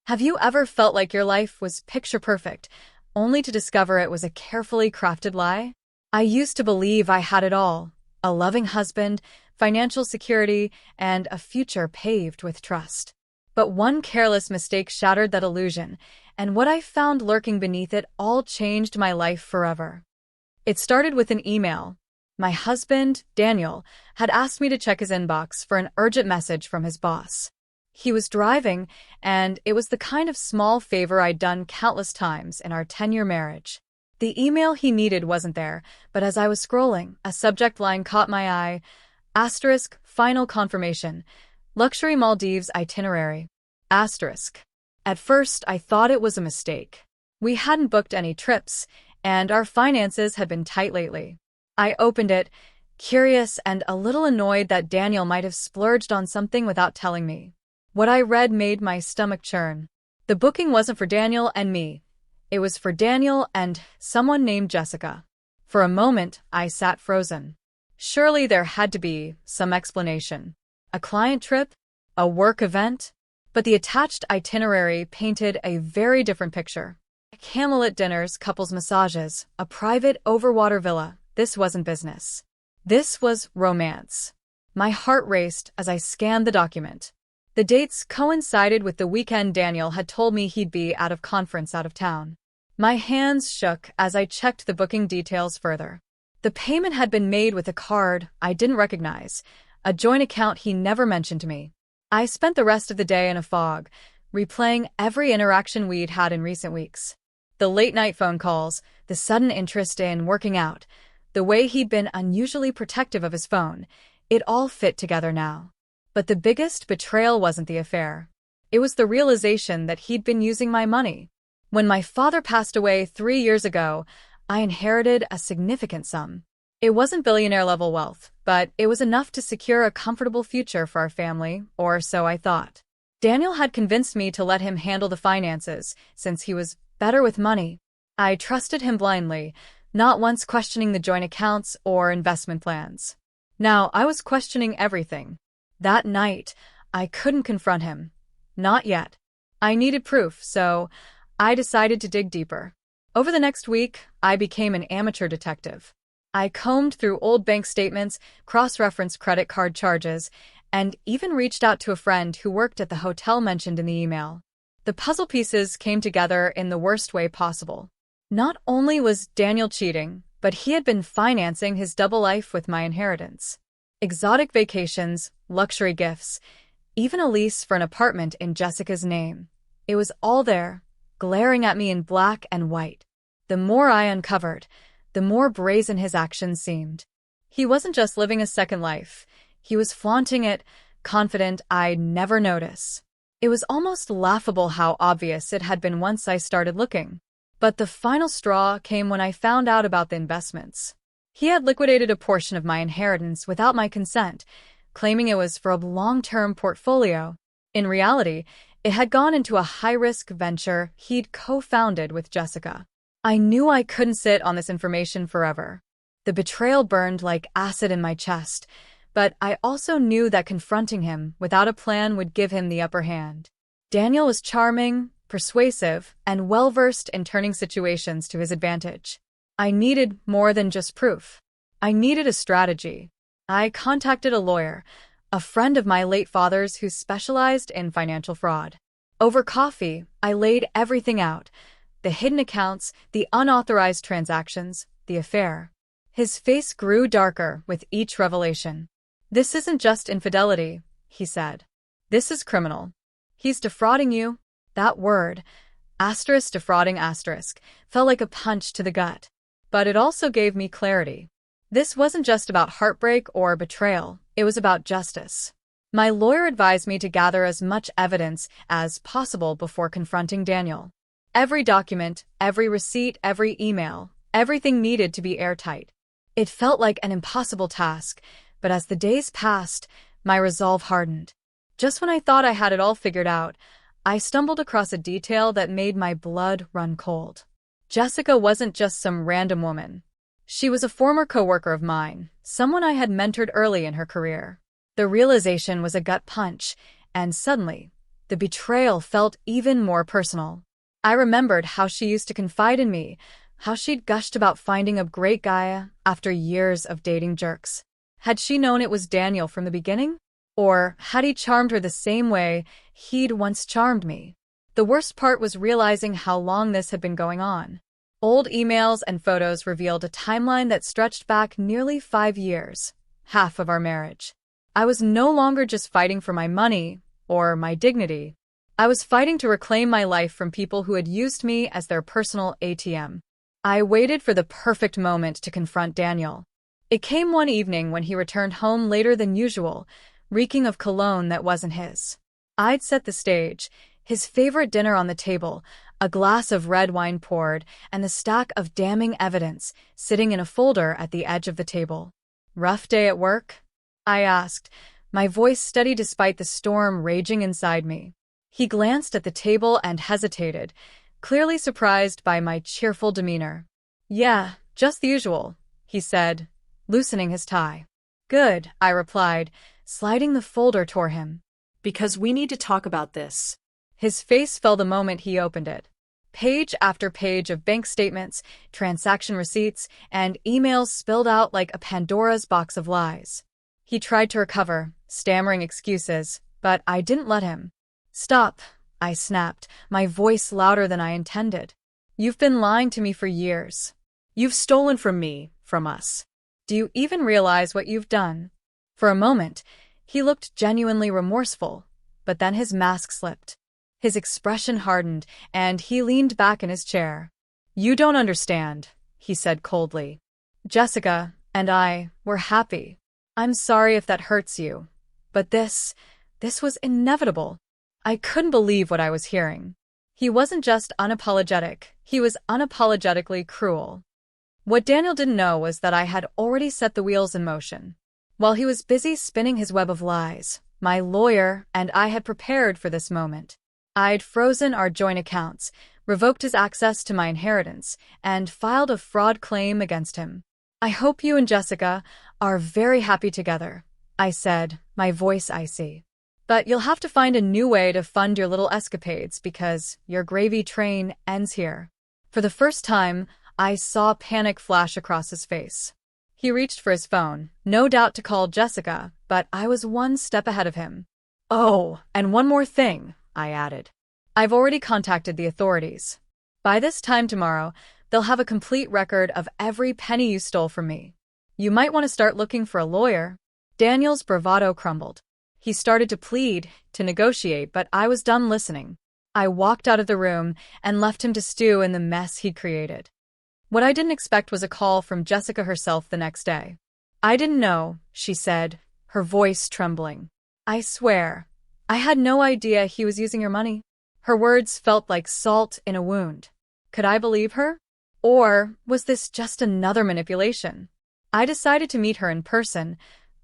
Have you ever felt like your life was picture perfect, only to discover it was a carefully crafted lie? I used to believe I had it all: a loving husband, financial security, and a future paved with trust. But one careless mistake shattered that illusion, and what I found lurking beneath it all changed my life forever. It started with an email. My husband, Daniel, had asked me to check his inbox for an urgent message from his boss. He was driving, and it was the kind of small favor I'd done countless times in our 10-year marriage. The email he needed wasn't there, but as I was scrolling, a subject line caught my eye: asterisk, final confirmation, luxury Maldives itinerary, asterisk. At first, I thought it was a mistake. We hadn't booked any trips, and our finances had been tight lately. I opened it, curious and a little annoyed that Daniel might have splurged on something without telling me. What I read made my stomach churn. The booking wasn't for Daniel and me. It was for Daniel and someone named Jessica. For a moment, I sat frozen. Surely there had to be some explanation. A client trip? A work event? But the attached itinerary painted a very different picture. Candlelit dinners, couples massages, a private overwater villa. This wasn't business. This was romance. My heart raced as I scanned the document. The dates coincided with the weekend Daniel had told me he'd be out of conference out of town. My hands shook as I checked the booking details further. The payment had been made with a card I didn't recognize, a joint account he never mentioned to me. I spent the rest of the day in a fog, replaying every interaction we'd had in recent weeks. The late-night phone calls, the sudden interest in working out, the way he'd been unusually protective of his phone, it all fit together now. But the biggest betrayal wasn't the affair. It was the realization that he'd been using my money. When my father passed away 3 years ago, I inherited a significant sum. It wasn't billionaire-level wealth, but it was enough to secure a comfortable future for our family, or so I thought. Daniel had convinced me to let him handle the finances, since he was better with money. I trusted him blindly, not once questioning the joint accounts or investment plans. Now I was questioning everything. That night, I couldn't confront him. Not yet. I needed proof, so I decided to dig deeper. Over the next week, I became an amateur detective. I combed through old bank statements, cross-referenced credit card charges, and even reached out to a friend who worked at the hotel mentioned in the email. The puzzle pieces came together in the worst way possible. Not only was Daniel cheating, but he had been financing his double life with my inheritance. Exotic vacations, luxury gifts, even a lease for an apartment in Jessica's name. It was all there, glaring at me in black and white. The more I uncovered, the more brazen his actions seemed. He wasn't just living a second life. He was flaunting it, confident I'd never notice. It was almost laughable how obvious it had been once I started looking. But the final straw came when I found out about the investments. He had liquidated a portion of my inheritance without my consent, claiming it was for a long-term portfolio. In reality, it had gone into a high-risk venture he'd co-founded with Jessica. I knew I couldn't sit on this information forever. The betrayal burned like acid in my chest, but I also knew that confronting him without a plan would give him the upper hand. Daniel was charming, persuasive, and well-versed in turning situations to his advantage. I needed more than just proof. I needed a strategy. I contacted a lawyer, a friend of my late father's who specialized in financial fraud. Over coffee, I laid everything out: the hidden accounts, the unauthorized transactions, the affair. His face grew darker with each revelation. "This isn't just infidelity," he said. "This is criminal. He's defrauding you." That word, asterisk defrauding asterisk, felt like a punch to the gut. But it also gave me clarity. This wasn't just about heartbreak or betrayal, it was about justice. My lawyer advised me to gather as much evidence as possible before confronting Daniel. Every document, every receipt, every email, everything needed to be airtight. It felt like an impossible task, but as the days passed, my resolve hardened. Just when I thought I had it all figured out, I stumbled across a detail that made my blood run cold. Jessica wasn't just some random woman. She was a former coworker of mine, someone I had mentored early in her career. The realization was a gut punch, and suddenly, The betrayal felt even more personal. I remembered how she used to confide in me, how she'd gushed about finding a great guy after years of dating jerks. Had she known it was Daniel from the beginning? Or had he charmed her the same way he'd once charmed me? The worst part was realizing how long this had been going on. Old emails and photos revealed a timeline that stretched back nearly 5 years, half of our marriage. I was no longer just fighting for my money or my dignity. I was fighting to reclaim my life from people who had used me as their personal ATM. I waited for the perfect moment to confront Daniel. It came one evening when he returned home later than usual, reeking of cologne that wasn't his. I'd set the stage, his favorite dinner on the table, a glass of red wine poured, and the stack of damning evidence sitting in a folder at the edge of the table. "Rough day at work?" I asked, my voice steady despite the storm raging inside me. He glanced at the table and hesitated, clearly surprised by my cheerful demeanor. "Yeah, just the usual," he said, loosening his tie. "Good," I replied, sliding the folder toward him. "Because we need to talk about this." His face fell the moment he opened it. Page after page of bank statements, transaction receipts, and emails spilled out like a Pandora's box of lies. He tried to recover, stammering excuses, but I didn't let him. "Stop," I snapped, my voice louder than I intended. "You've been lying to me for years. You've stolen from me, from us. Do you even realize what you've done?" For a moment, he looked genuinely remorseful, but then his mask slipped. His expression hardened, and he leaned back in his chair. "You don't understand," he said coldly. "Jessica and I were happy. I'm sorry if that hurts you, but this was inevitable." I couldn't believe what I was hearing. He wasn't just unapologetic, he was unapologetically cruel. What Daniel didn't know was that I had already set the wheels in motion. While he was busy spinning his web of lies, my lawyer and I had prepared for this moment. I'd frozen our joint accounts, revoked his access to my inheritance, and filed a fraud claim against him. "I hope you and Jessica are very happy together," I said, my voice icy. "But you'll have to find a new way to fund your little escapades because your gravy train ends here." For the first time, I saw panic flash across his face. He reached for his phone, no doubt to call Jessica, but I was one step ahead of him. "Oh, and one more thing," I added. "I've already contacted the authorities. By this time tomorrow, they'll have a complete record of every penny you stole from me. You might want to start looking for a lawyer." Daniel's bravado crumbled. He started to plead, to negotiate, but I was done listening. I walked out of the room and left him to stew in the mess he'd created. What I didn't expect was a call from Jessica herself the next day. "I didn't know," she said, her voice trembling. "I swear, I had no idea he was using your money." Her words felt like salt in a wound. Could I believe her? Or was this just another manipulation? I decided to meet her in person,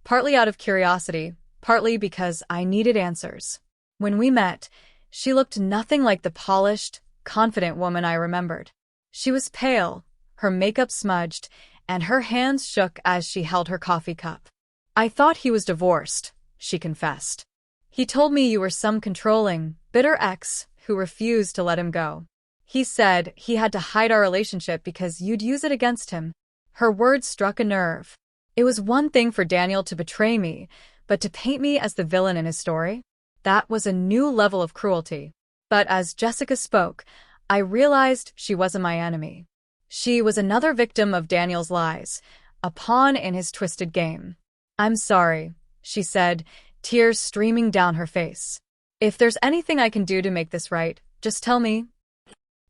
partly out of curiosity, partly because I needed answers. When we met, she looked nothing like the polished, confident woman I remembered. She was pale, her makeup smudged, and her hands shook as she held her coffee cup. "I thought he was divorced," she confessed. "He told me you were some controlling, bitter ex who refused to let him go. He said he had to hide our relationship because you'd use it against him." Her words struck a nerve. It was one thing for Daniel to betray me, but to paint me as the villain in his story? That was a new level of cruelty. But as Jessica spoke, I realized she wasn't my enemy. She was another victim of Daniel's lies, a pawn in his twisted game. "I'm sorry," she said, tears streaming down her face. "If there's anything I can do to make this right, just tell me."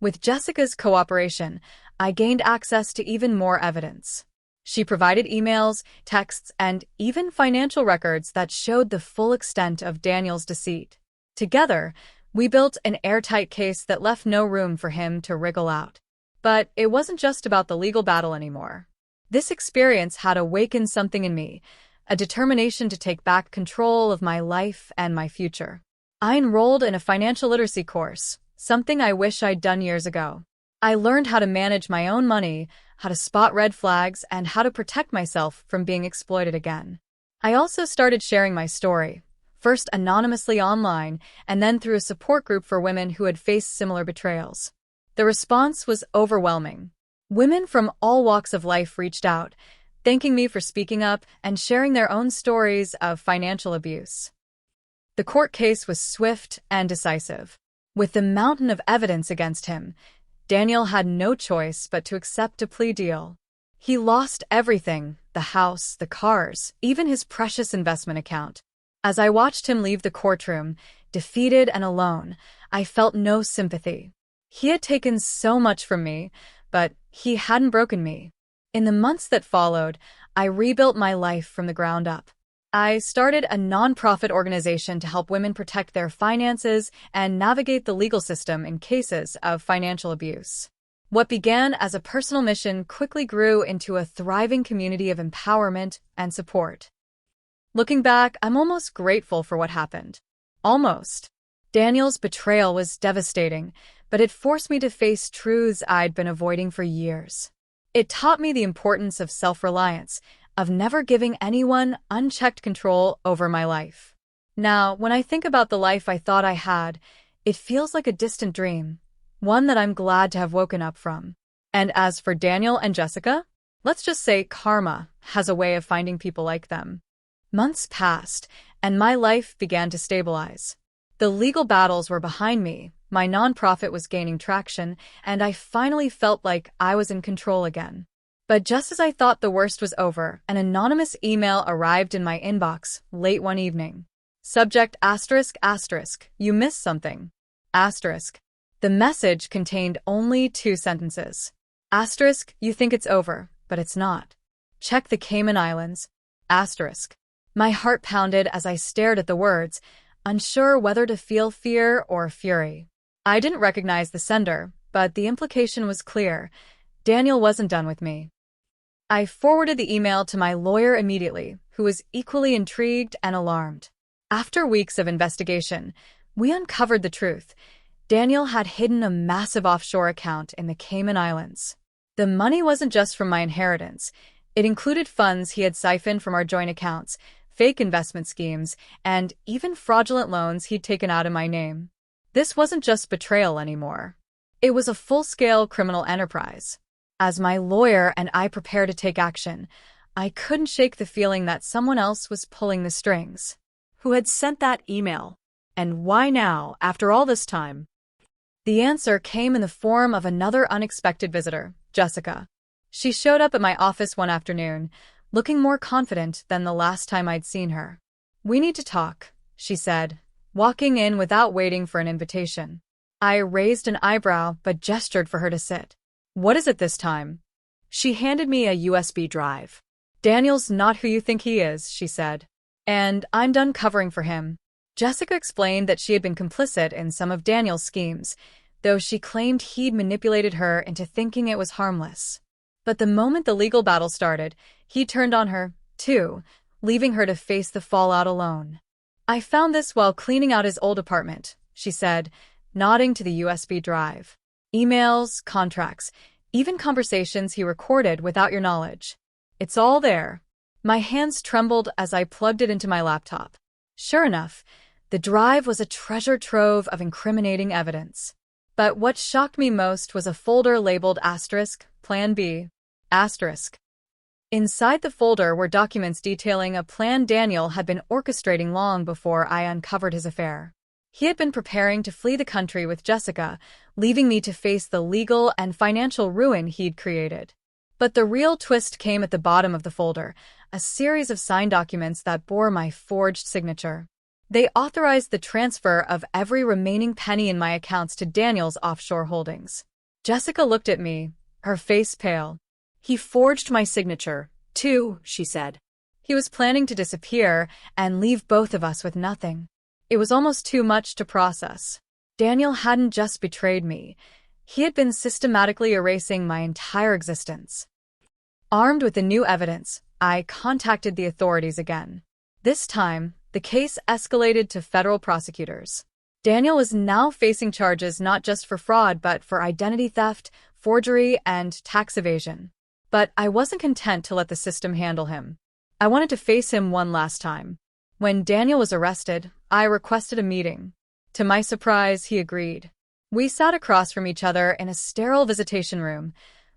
With Jessica's cooperation, I gained access to even more evidence. She provided emails, texts, and even financial records that showed the full extent of Daniel's deceit. Together, we built an airtight case that left no room for him to wriggle out. But it wasn't just about the legal battle anymore. This experience had awakened something in me, a determination to take back control of my life and my future. I enrolled in a financial literacy course, something I wish I'd done years ago. I learned how to manage my own money, how to spot red flags, and how to protect myself from being exploited again. I also started sharing my story, first anonymously online and then through a support group for women who had faced similar betrayals. The response was overwhelming. Women from all walks of life reached out, thanking me for speaking up and sharing their own stories of financial abuse. The court case was swift and decisive. With the mountain of evidence against him, Daniel had no choice but to accept a plea deal. He lost everything, the house, the cars, even his precious investment account. As I watched him leave the courtroom, defeated and alone, I felt no sympathy. He had taken so much from me, but he hadn't broken me. In the months that followed, I rebuilt my life from the ground up. I started a nonprofit organization to help women protect their finances and navigate the legal system in cases of financial abuse. What began as a personal mission quickly grew into a thriving community of empowerment and support. Looking back, I'm almost grateful for what happened. Almost. Daniel's betrayal was devastating, but it forced me to face truths I'd been avoiding for years. It taught me the importance of self-reliance, of never giving anyone unchecked control over my life. Now, when I think about the life I thought I had, it feels like a distant dream, one that I'm glad to have woken up from. And as for Daniel and Jessica, let's just say karma has a way of finding people like them. Months passed, and my life began to stabilize. The legal battles were behind me, my nonprofit was gaining traction, and I finally felt like I was in control again. But just as I thought the worst was over, an anonymous email arrived in my inbox late one evening. Subject ***, you missed something. The message contained only 2 sentences. You think it's over, but it's not. Check the Cayman Islands. My heart pounded as I stared at the words, unsure whether to feel fear or fury. I didn't recognize the sender, but the implication was clear. Daniel wasn't done with me. I forwarded the email to my lawyer immediately, who was equally intrigued and alarmed. After weeks of investigation, we uncovered the truth. Daniel had hidden a massive offshore account in the Cayman Islands. The money wasn't just from my inheritance. It included funds he had siphoned from our joint accounts, fake investment schemes, and even fraudulent loans he'd taken out in my name. This wasn't just betrayal anymore. It was a full-scale criminal enterprise. As my lawyer and I prepared to take action, I couldn't shake the feeling that someone else was pulling the strings. Who had sent that email? And why now, after all this time? The answer came in the form of another unexpected visitor, Jessica. She showed up at my office one afternoon, looking more confident than the last time I'd seen her. "We need to talk," she said, walking in without waiting for an invitation. I raised an eyebrow but gestured for her to sit. "What is it this time?" She handed me a USB drive. "Daniel's not who you think he is," she said. "And I'm done covering for him." Jessica explained that she had been complicit in some of Daniel's schemes, though she claimed he'd manipulated her into thinking it was harmless. But the moment the legal battle started, he turned on her, too, leaving her to face the fallout alone. "I found this while cleaning out his old apartment," she said, nodding to the USB drive. "Emails, contracts, even conversations he recorded without your knowledge. It's all there." My hands trembled as I plugged it into my laptop. Sure enough, the drive was a treasure trove of incriminating evidence. But what shocked me most was a folder labeled Plan B. Inside the folder were documents detailing a plan Daniel had been orchestrating long before I uncovered his affair. He had been preparing to flee the country with Jessica, leaving me to face the legal and financial ruin he'd created. But the real twist came at the bottom of the folder, a series of signed documents that bore my forged signature. They authorized the transfer of every remaining penny in my accounts to Daniel's offshore holdings. Jessica looked at me, her face pale. "He forged my signature, too," she said. "He was planning to disappear and leave both of us with nothing." It was almost too much to process. Daniel hadn't just betrayed me. He had been systematically erasing my entire existence. Armed with the new evidence, I contacted the authorities again. This time, the case escalated to federal prosecutors. Daniel was now facing charges not just for fraud but for identity theft, forgery, and tax evasion. But I wasn't content to let the system handle him. I wanted to face him one last time. When Daniel was arrested, I requested a meeting. To my surprise, he agreed. We sat across from each other in a sterile visitation room,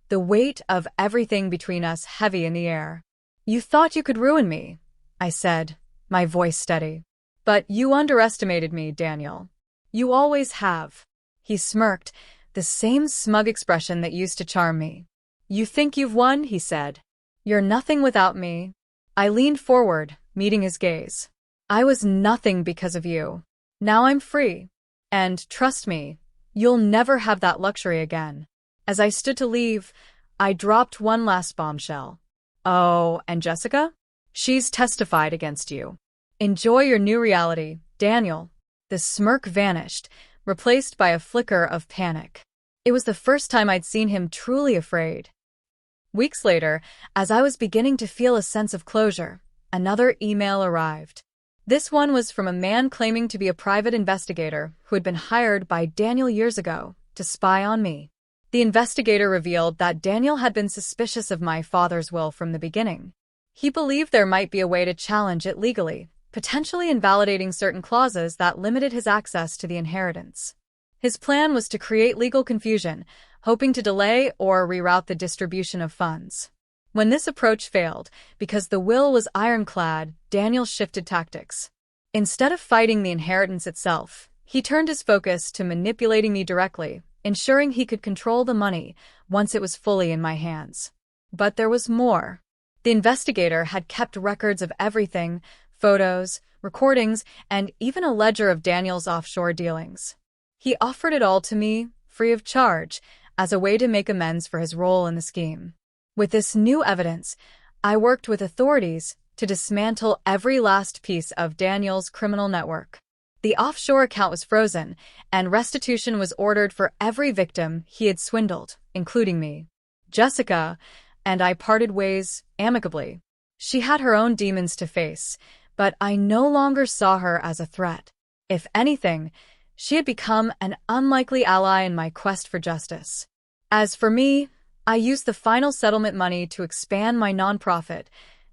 the weight of everything between us heavy in the air. "You thought you could ruin me," I said, my voice steady. "But you underestimated me, Daniel. You always have." He smirked, the same smug expression that used to charm me. "You think you've won," he said. "You're nothing without me." I leaned forward, meeting his gaze. "I was nothing because of you. Now I'm free. And trust me, you'll never have that luxury again." As I stood to leave, I dropped one last bombshell. "Oh, and Jessica? She's testified against you. Enjoy your new reality, Daniel." The smirk vanished, replaced by a flicker of panic. It was the first time I'd seen him truly afraid. Weeks later, as I was beginning to feel a sense of closure, another email arrived. This one was from a man claiming to be a private investigator who had been hired by Daniel years ago to spy on me. The investigator revealed that Daniel had been suspicious of my father's will from the beginning. He believed there might be a way to challenge it legally, potentially invalidating certain clauses that limited his access to the inheritance. His plan was to create legal confusion, hoping to delay or reroute the distribution of funds. When this approach failed, because the will was ironclad, Daniel shifted tactics. Instead of fighting the inheritance itself, he turned his focus to manipulating me directly, ensuring he could control the money once it was fully in my hands. But there was more. The investigator had kept records of everything: photos, recordings, and even a ledger of Daniel's offshore dealings. He offered it all to me, free of charge, as a way to make amends for his role in the scheme. With this new evidence, I worked with authorities to dismantle every last piece of Daniel's criminal network. The offshore account was frozen, and restitution was ordered for every victim he had swindled, including me. Jessica and I parted ways amicably. She had her own demons to face, but I no longer saw her as a threat. If anything, she had become an unlikely ally in my quest for justice. As for me, I used the final settlement money to expand my nonprofit,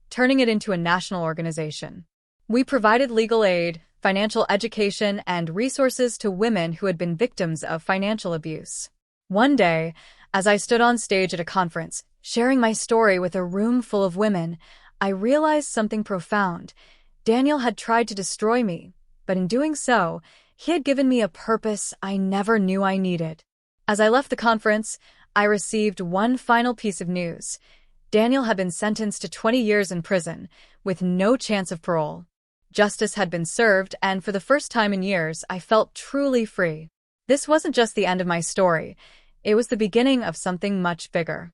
turning it into a national organization. We provided legal aid, financial education, and resources to women who had been victims of financial abuse. One day, as I stood on stage at a conference, sharing my story with a room full of women, I realized something profound. Daniel had tried to destroy me, but in doing so, he had given me a purpose I never knew I needed. As I left the conference, I received one final piece of news. Daniel had been sentenced to 20 years in prison, with no chance of parole. Justice had been served, and for the first time in years, I felt truly free. This wasn't just the end of my story. It was the beginning of something much bigger.